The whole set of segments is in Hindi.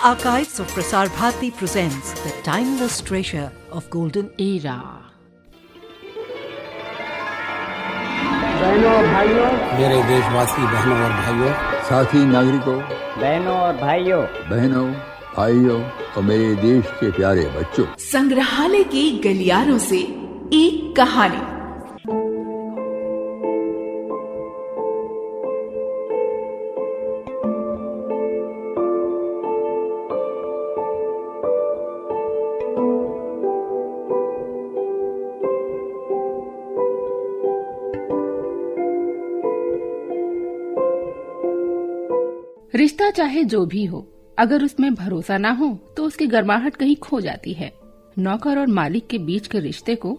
Archives of Prasar Bharati presents the timeless treasure of golden era. बहनों और भाइयों, मेरे देशवासी बहनों और भाइयों, साथी नागरिकों, बहनों और भाइयों, बहनों, भाइयों और मेरे देश के प्यारे बच्चों, संग्रहालय की गलियारों से एक कहानी। रिश्ता चाहे जो भी हो, अगर उसमें भरोसा ना हो तो उसकी गर्माहट कहीं खो जाती है। नौकर और मालिक के बीच के रिश्ते को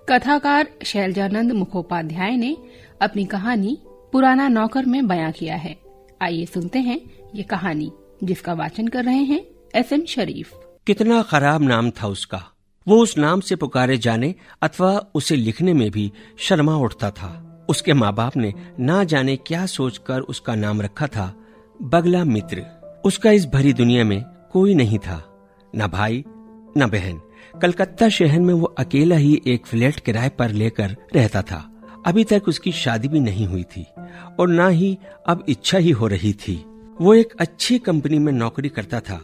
कथाकार शैलजानंद मुखोपाध्याय ने अपनी कहानी पुराना नौकर में बयां किया है। आइए सुनते हैं ये कहानी, जिसका वाचन कर रहे हैं SM शरीफ। कितना खराब नाम था उसका। वो उस नाम से पुकारे जाने अथवा उसे लिखने में भी शर्मा उठता था। उसके माँ बाप ने ना जाने क्या सोचकर उसका नाम रखा था, बगला मित्र। उसका इस भरी दुनिया में कोई नहीं था, न भाई न बहन। कलकत्ता शहर में वो अकेला ही एक फ्लैट किराए पर लेकर रहता था। अभी तक उसकी शादी भी नहीं हुई थी और ना ही अब इच्छा ही हो रही थी। वो एक अच्छी कंपनी में नौकरी करता था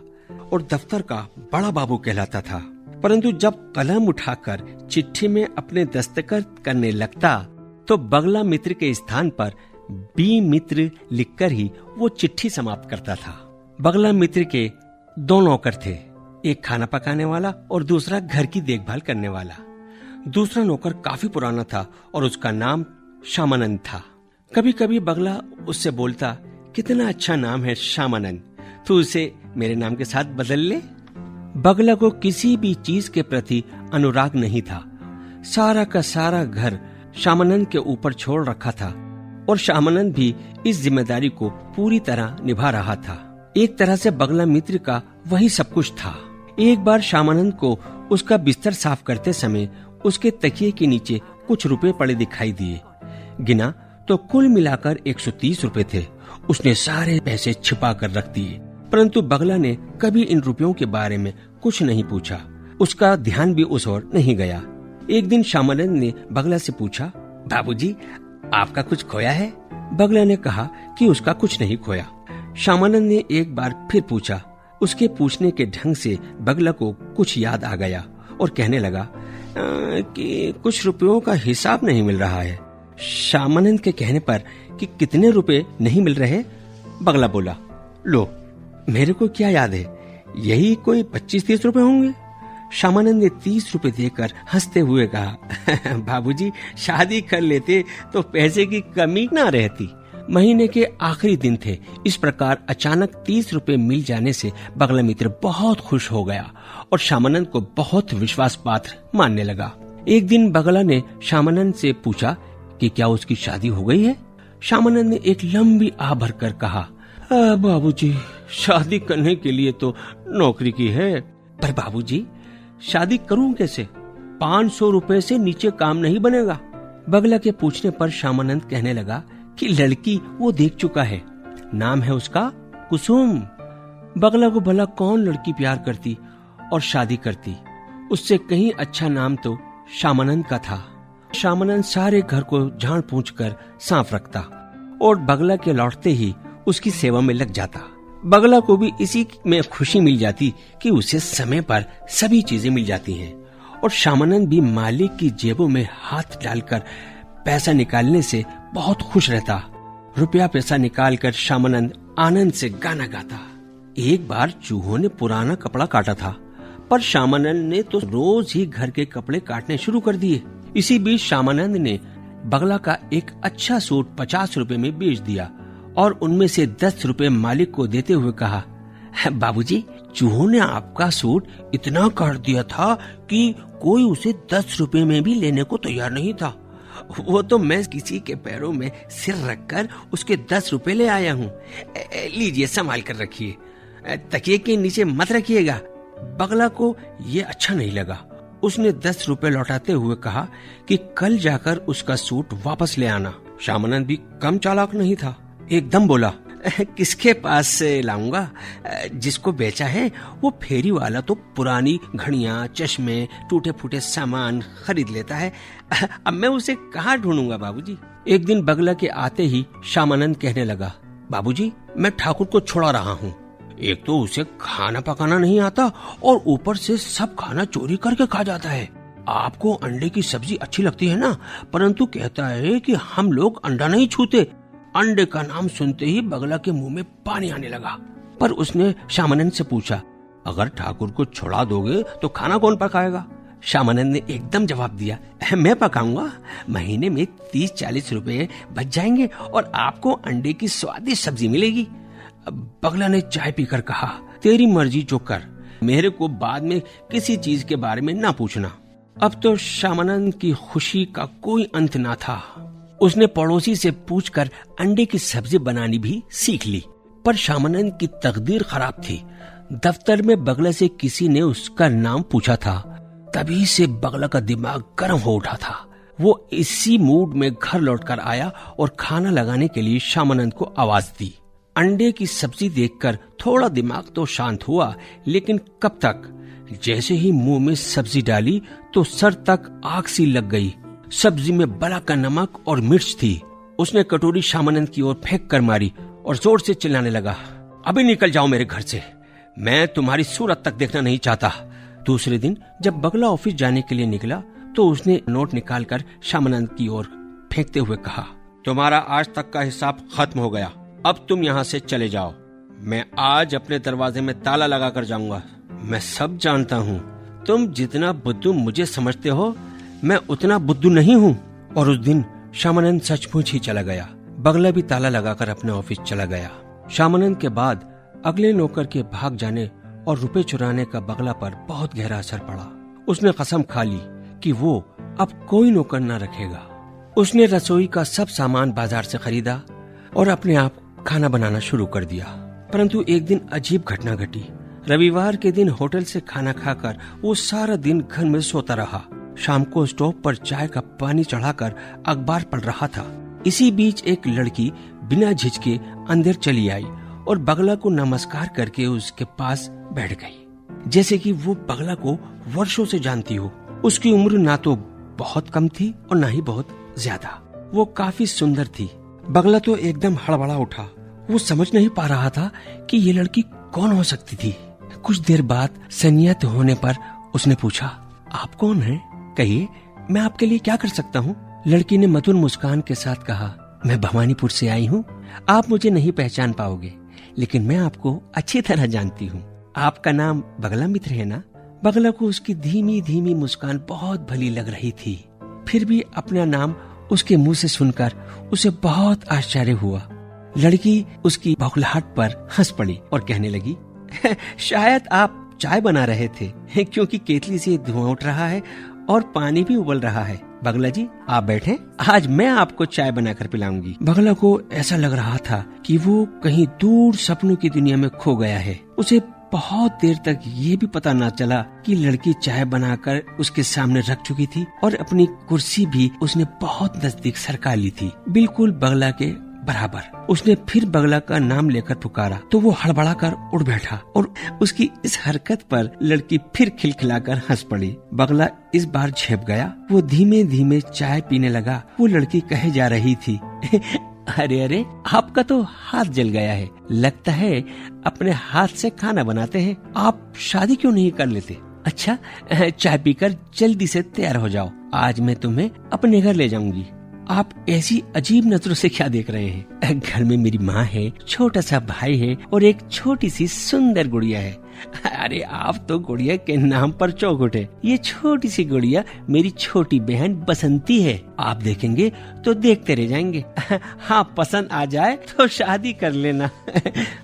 और दफ्तर का बड़ा बाबू कहलाता था। परंतु जब कलम उठाकर चिट्ठी में अपने दस्तखत करने लगता तो बगला मित्र के स्थान पर बी मित्र लिखकर ही वो चिट्ठी समाप्त करता था। बगला मित्र के 2 नौकर थे, एक खाना पकाने वाला और दूसरा घर की देखभाल करने वाला। दूसरा नौकर काफी पुराना था और उसका नाम श्यामानंद था। कभी कभी बगला उससे बोलता, कितना अच्छा नाम है श्यामानंद, तू उसे मेरे नाम के साथ बदल ले। बगला को किसी भी चीज के प्रति अनुराग नहीं था। सारा का सारा घर श्यामानंद के ऊपर छोड़ रखा था और श्यामानंद भी इस जिम्मेदारी को पूरी तरह निभा रहा था। एक तरह से बगला मित्र का वही सब कुछ था। एक बार श्यामानंद को उसका बिस्तर साफ करते समय उसके तकिए के नीचे कुछ रुपए पड़े दिखाई दिए। गिना तो कुल मिलाकर 130 रुपए थे। उसने सारे पैसे छिपा कर रख दिए, परंतु बगला ने कभी इन रुपयों के बारे में कुछ नहीं पूछा। उसका ध्यान भी उस ओर नहीं गया। एक दिन श्यामानंद ने बगला से पूछा, बाबूजी, आपका कुछ खोया है? बगला ने कहा कि उसका कुछ नहीं खोया। श्यामानंद ने एक बार फिर पूछा। उसके पूछने के ढंग से बगला को कुछ याद आ गया और कहने लगा कि कुछ रुपयों का हिसाब नहीं मिल रहा है। श्यामानंद के कहने पर कि कितने रुपए नहीं मिल रहे, बगला बोला, लो मेरे को क्या याद है, यही कोई 25-30 रुपए होंगे। श्यामानंद ने 30 रुपए देकर हंसते हुए कहा, बाबूजी, शादी कर लेते तो पैसे की कमी ना रहती। महीने के आखिरी दिन थे। इस प्रकार अचानक 30 रुपए मिल जाने से बगला मित्र बहुत खुश हो गया और श्यामानंद को बहुत विश्वास पात्र मानने लगा। एक दिन बगला ने श्यामानंद से पूछा कि क्या उसकी शादी हो गई है। श्यामानंद ने एक लंबी आह भरकर कहा, बाबूजी, शादी करने के लिए तो नौकरी की है, पर बाबूजी शादी करूं कैसे? 500 रुपए से नीचे काम नहीं बनेगा। बगला के पूछने पर श्यामानंद कहने लगा कि लड़की वो देख चुका है, नाम है उसका कुसुम। बगला को भला कौन लड़की प्यार करती और शादी करती। उससे कहीं अच्छा नाम तो श्यामानंद का था। श्यामानंद सारे घर को झाड़ पूछ कर साफ रखता और बगला के लौटते ही उसकी सेवा में लग जाता। बगला को भी इसी में खुशी मिल जाती कि उसे समय पर सभी चीजें मिल जाती हैं और श्यामानंद भी मालिक की जेबों में हाथ डालकर पैसा निकालने से बहुत खुश रहता। रुपया पैसा निकालकर श्यामानंद आनंद से गाना गाता। एक बार चूहों ने पुराना कपड़ा काटा था, पर श्यामानंद ने तो रोज ही घर के कपड़े काटने शुरू कर दिए। इसी बीच श्यामानंद ने बगला का एक अच्छा सूट 50 रुपए में बेच दिया और उनमें से 10 रुपए मालिक को देते हुए कहा, बाबूजी, चूहों ने आपका सूट इतना काट दिया था कि कोई उसे 10 रुपए में भी लेने को तैयार नहीं था। वो तो मैं किसी के पैरों में सिर रखकर उसके 10 रुपए ले आया हूँ। लीजिए, संभाल कर रखिए, तकिए के नीचे मत रखिएगा। बगला को ये अच्छा नहीं लगा। उसने 10 रुपए लौटाते हुए कहा कि कल जाकर उसका सूट वापस ले आना। श्यामानंद भी कम चालाक नहीं था, एकदम बोला, किसके पास से लाऊंगा? जिसको बेचा है वो फेरी वाला तो पुरानी घड़ियां, चश्मे, टूटे फूटे सामान खरीद लेता है। अब मैं उसे कहाँ ढूंढूंगा बाबूजी? एक दिन बगला के आते ही श्यामानंद कहने लगा, बाबूजी मैं ठाकुर को छुड़ा रहा हूँ। एक तो उसे खाना पकाना नहीं आता और ऊपर से सब खाना चोरी करके खा जाता है। आपको अंडे की सब्जी अच्छी लगती है ना, परंतु कहता है कि हम लोग अंडा नहीं छूते। अंडे का नाम सुनते ही बगला के मुंह में पानी आने लगा। पर उसने श्यामानंद से पूछा, अगर ठाकुर को छुड़ा दोगे तो खाना कौन पकाएगा? श्यामानंद ने एकदम जवाब दिया, मैं पकाऊंगा। महीने में 30-40 रुपए बच जाएंगे और आपको अंडे की स्वादिष्ट सब्जी मिलेगी। बगला ने चाय पीकर कहा, तेरी मर्जी जो कर, मेरे को बाद में किसी चीज के बारे में ना पूछना। अब तो श्यामानंद की खुशी का कोई अंत ना था। उसने पड़ोसी से पूछकर अंडे की सब्जी बनानी भी सीख ली। पर श्यामानंद की तकदीर खराब थी। दफ्तर में बगला से किसी ने उसका नाम पूछा था। तभी से बगला का दिमाग गर्म हो उठा था। वो इसी मूड में घर लौटकर आया और खाना लगाने के लिए श्यामानंद को आवाज दी। अंडे की सब्जी देखकर थोड़ा दिमाग तो शांत हुआ, लेकिन कब तक? जैसे ही मुंह में सब्जी डाली तो सर तक आग सी लग गई। सब्जी में बला का नमक और मिर्च थी। उसने कटोरी श्यामानंद की ओर फेंक कर मारी और जोर से चिल्लाने लगा, अभी निकल जाओ मेरे घर से, मैं तुम्हारी सूरत तक देखना नहीं चाहता। दूसरे दिन जब बगला ऑफिस जाने के लिए निकला तो उसने नोट निकालकर श्यामानंद की ओर फेंकते हुए कहा, तुम्हारा आज तक का हिसाब खत्म हो गया, अब तुम यहाँ से चले जाओ। मैं आज अपने दरवाजे में ताला लगा कर जाऊंगा। मैं सब जानता हूँ, तुम जितना बुद्धू मुझे समझते हो, मैं उतना बुद्धू नहीं हूँ। और उस दिन श्यामानंद सचमुच ही चला गया। बगला भी ताला लगाकर अपने ऑफिस चला गया। श्यामानंद के बाद अगले नौकर के भाग जाने और रुपए चुराने का बगला पर बहुत गहरा असर पड़ा। उसने कसम खा ली कि वो अब कोई नौकर न रखेगा। उसने रसोई का सब सामान बाजार से खरीदा और अपने आप खाना बनाना शुरू कर दिया। परंतु एक दिन अजीब घटना घटी। रविवार के दिन होटल से खाना खाकर वो सारा दिन घर में सोता रहा। शाम को स्टोव पर चाय का पानी चढ़ाकर अखबार पढ़ रहा था। इसी बीच एक लड़की बिना झिझके अंदर चली आई और बगला को नमस्कार करके उसके पास बैठ गई, जैसे कि वो बगला को वर्षों से जानती हो। उसकी उम्र ना तो बहुत कम थी और ना ही बहुत ज्यादा। वो काफी सुंदर थी। बगला तो एकदम हड़बड़ा उठा। वो समझ नहीं पा रहा था कि ये लड़की कौन हो सकती थी। कुछ देर बाद संयत होने पर उसने पूछा, आप कौन हैं? कहिए, मैं आपके लिए क्या कर सकता हूँ? लड़की ने मधुर मुस्कान के साथ कहा, मैं भवानीपुर से आई हूँ। आप मुझे नहीं पहचान पाओगे, लेकिन मैं आपको अच्छी तरह जानती हूँ। आपका नाम बगला मित्र है ना? बगला को उसकी धीमी धीमी मुस्कान बहुत भली लग रही थी। फिर भी अपना नाम उसके मुंह से सुनकर उसे बहुत आश्चर्य हुआ। लड़की उसकी बौखलाहट पर हंस पड़ी और कहने लगी, शायद आप चाय बना रहे थे, क्योंकि केतली से धुआं उठ रहा है और पानी भी उबल रहा है। बगला जी, आप बैठे, आज मैं आपको चाय बनाकर पिलाऊंगी। बगला को ऐसा लग रहा था कि वो कहीं दूर सपनों की दुनिया में खो गया है। उसे बहुत देर तक ये भी पता न चला कि लड़की चाय बनाकर उसके सामने रख चुकी थी और अपनी कुर्सी भी उसने बहुत नजदीक सरका ली थी, बिल्कुल बगला के बराबर। उसने फिर बगला का नाम लेकर पुकारा तो वो हड़बड़ा कर उठ बैठा और उसकी इस हरकत पर लड़की फिर खिलखिलाकर हंस पड़ी। बगला इस बार झेप गया। वो धीमे धीमे चाय पीने लगा। वो लड़की कहे जा रही थी, अरे अरे, आपका तो हाथ जल गया है, लगता है अपने हाथ से खाना बनाते हैं। आप शादी क्यों नहीं कर लेते? अच्छा, चाय पीकर जल्दी से तैयार हो जाओ, आज मैं तुम्हें अपने घर ले जाऊंगी। आप ऐसी अजीब नजरों से क्या देख रहे हैं? घर में मेरी माँ है, छोटा सा भाई है और एक छोटी सी सुंदर गुड़िया है। अरे आप तो गुड़िया के नाम पर चौक उठे। ये छोटी सी गुड़िया मेरी छोटी बहन बसंती है। आप देखेंगे तो देखते रह जाएंगे। हाँ, पसंद आ जाए तो शादी कर लेना।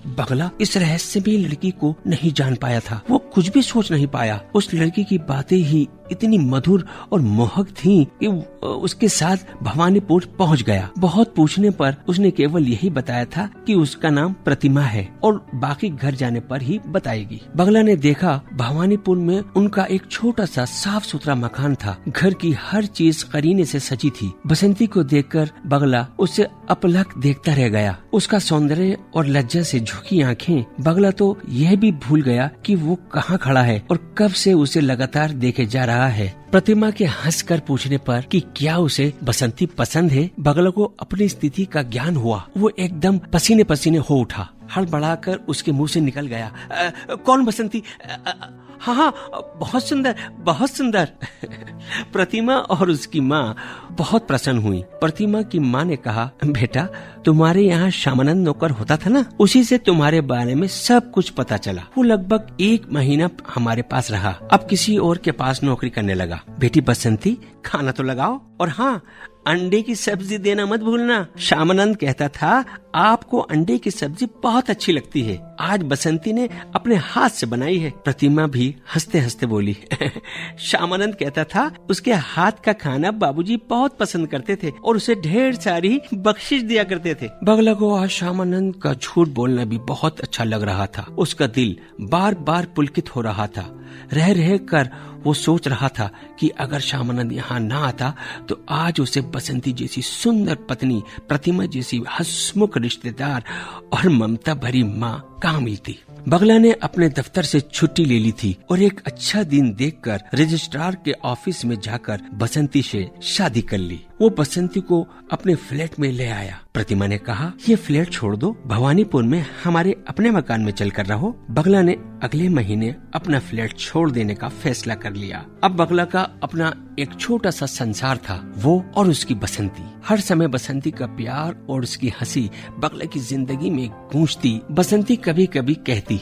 बगला इस रहस्य में लड़की को नहीं जान पाया था। वो कुछ भी सोच नहीं पाया। उस लड़की की बातें ही इतनी मधुर और मोहक थीं कि उसके साथ भवानीपुर पहुंच गया। बहुत पूछने पर उसने केवल यही बताया था कि उसका नाम प्रतिमा है और बाकी घर जाने पर ही बताएगी। बगला ने देखा भवानीपुर में उनका एक छोटा सा साफ सुथरा मकान था। घर की हर चीज करीने से सजी थी। बसंती को देखकर बगला उससे अपलक देखता रह गया। उसका सौंदर्य और लज्जा से झुकी आंखें। बगला तो यह भी भूल गया कि वो कहाँ खड़ा है और कब से उसे लगातार देखे जा रहा है। प्रतिमा के हंसकर पूछने पर कि क्या उसे बसंती पसंद है, बगला को अपनी स्थिति का ज्ञान हुआ। वो एकदम पसीने पसीने हो उठा। हड़बड़ाकर उसके मुंह से निकल गया, कौन बसंती? हाँ, बहुत सुंदर, बहुत सुंदर। प्रतिमा और उसकी माँ बहुत प्रसन्न हुई। प्रतिमा की माँ ने कहा, बेटा तुम्हारे यहाँ श्यामानंद नौकर होता था ना, उसी से तुम्हारे बारे में सब कुछ पता चला। वो लगभग 1 महीना हमारे पास रहा, अब किसी और के पास नौकरी करने लगा। बेटी बसंती खाना तो लगाओ, और हाँ अंडे की सब्जी देना मत भूलना। श्यामानंद कहता था आपको अंडे की सब्जी बहुत अच्छी लगती है, आज बसंती ने अपने हाथ से बनाई है। प्रतिमा भी हंसते हंसते बोली, श्यामानंद कहता था उसके हाथ का खाना बाबूजी बहुत पसंद करते थे और उसे ढेर सारी बख्शिश दिया करते थे। बगला को आज श्यामानंद का झूठ बोलना भी बहुत अच्छा लग रहा था। उसका दिल बार बार पुलकित हो रहा था। रह रह कर वो सोच रहा था कि अगर श्यामानंद यहाँ ना आता तो आज उसे बसंती जैसी सुंदर पत्नी, प्रतिमा जैसी हंसमुख रिश्तेदार और ममता भरी माँ कहाँ मिलती। बगला ने अपने दफ्तर से छुट्टी ले ली थी और एक अच्छा दिन देखकर रजिस्ट्रार के ऑफिस में जाकर बसंती से शादी कर ली। वो बसंती को अपने फ्लैट में ले आया। प्रतिमा ने कहा, ये फ्लैट छोड़ दो, भवानीपुर में हमारे अपने मकान में चलकर रहो। बगला ने अगले महीने अपना फ्लैट छोड़ देने का फैसला कर लिया। अब बगला का अपना एक छोटा सा संसार था, वो और उसकी बसंती। हर समय बसंती का प्यार और उसकी हंसी बगला की जिंदगी में गूंजती। बसंती कभी कभी कहती,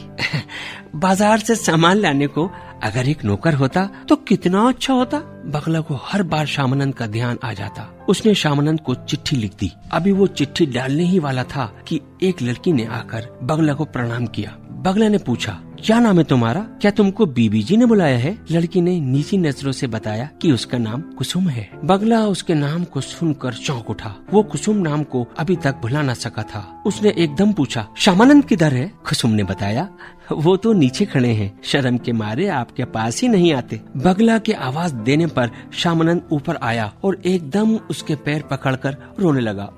बाजार से सामान लाने को अगर एक नौकर होता तो कितना अच्छा होता। बगला को हर बार श्यामानंद का ध्यान आ जाता। उसने श्यामानंद को चिट्ठी लिख दी। अभी वो चिट्ठी डालने ही वाला था कि एक लड़की ने आकर बगला को प्रणाम किया। बगला ने पूछा, क्या नाम है तुम्हारा? क्या तुमको बीबी जी ने बुलाया है? लड़की ने नीची नजरों से बताया कि उसका नाम कुसुम है। बगला उसके नाम को सुनकर चौंक उठा। वो कुसुम नाम को अभी तक भुला न सका था। उसने एकदम पूछा, श्यामानंद किधर है? कुसुम ने बताया, वो तो नीचे खड़े हैं, शर्म के मारे आपके पास ही नहीं आते। बगला के आवाज देने पर श्यामानंद ऊपर आया और एकदम उसके पैर पकड़कर रोने लगा।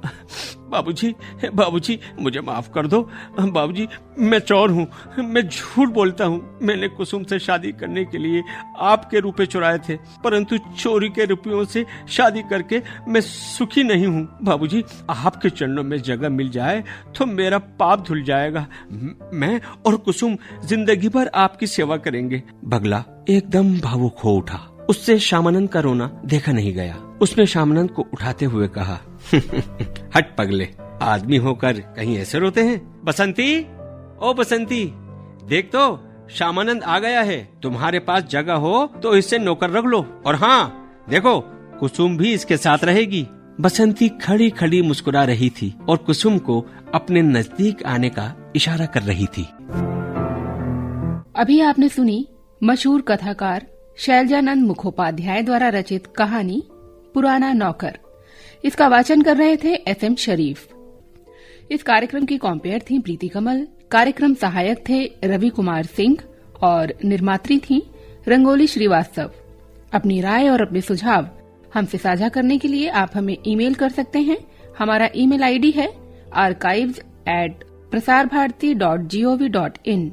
बाबूजी, बाबूजी मुझे माफ कर दो। बाबूजी मैं चोर हूँ, मैं झूठ बोलता हूँ। मैंने कुसुम से शादी करने के लिए आपके रुपए चुराए थे, परंतु चोरी के रुपयों से शादी करके मैं सुखी नहीं हूँ। बाबूजी आपके चरणों में जगह मिल जाए तो मेरा पाप धुल जाएगा। मैं और कुसुम जिंदगी भर आपकी सेवा करेंगे। बगला एकदम भावुक हो उठा। उससे श्यामानंद का रोना देखा नहीं गया। उसने श्यामानंद को उठाते हुए कहा, हट पगले, आदमी होकर कहीं ऐसे रोते हैं। बसंती, ओ बसंती, देख तो श्यामानंद आ गया है। तुम्हारे पास जगह हो तो इससे नौकर रख लो, और हाँ देखो कुसुम भी इसके साथ रहेगी। बसंती खड़ी खड़ी मुस्कुरा रही थी और कुसुम को अपने नजदीक आने का इशारा कर रही थी। अभी आपने सुनी मशहूर कथाकार शैलजानंद मुखोपाध्याय द्वारा रचित कहानी पुराना नौकर। इसका वाचन कर रहे थे SM शरीफ। इस कार्यक्रम की कॉम्पेयर थी प्रीति कमल। कार्यक्रम सहायक थे रवि कुमार सिंह और निर्मात्री थी रंगोली श्रीवास्तव। अपनी राय और अपने सुझाव हमसे साझा करने के लिए आप हमें ईमेल कर सकते हैं। हमारा ईमेल आईडी है archives@prasarbharati.gov.in।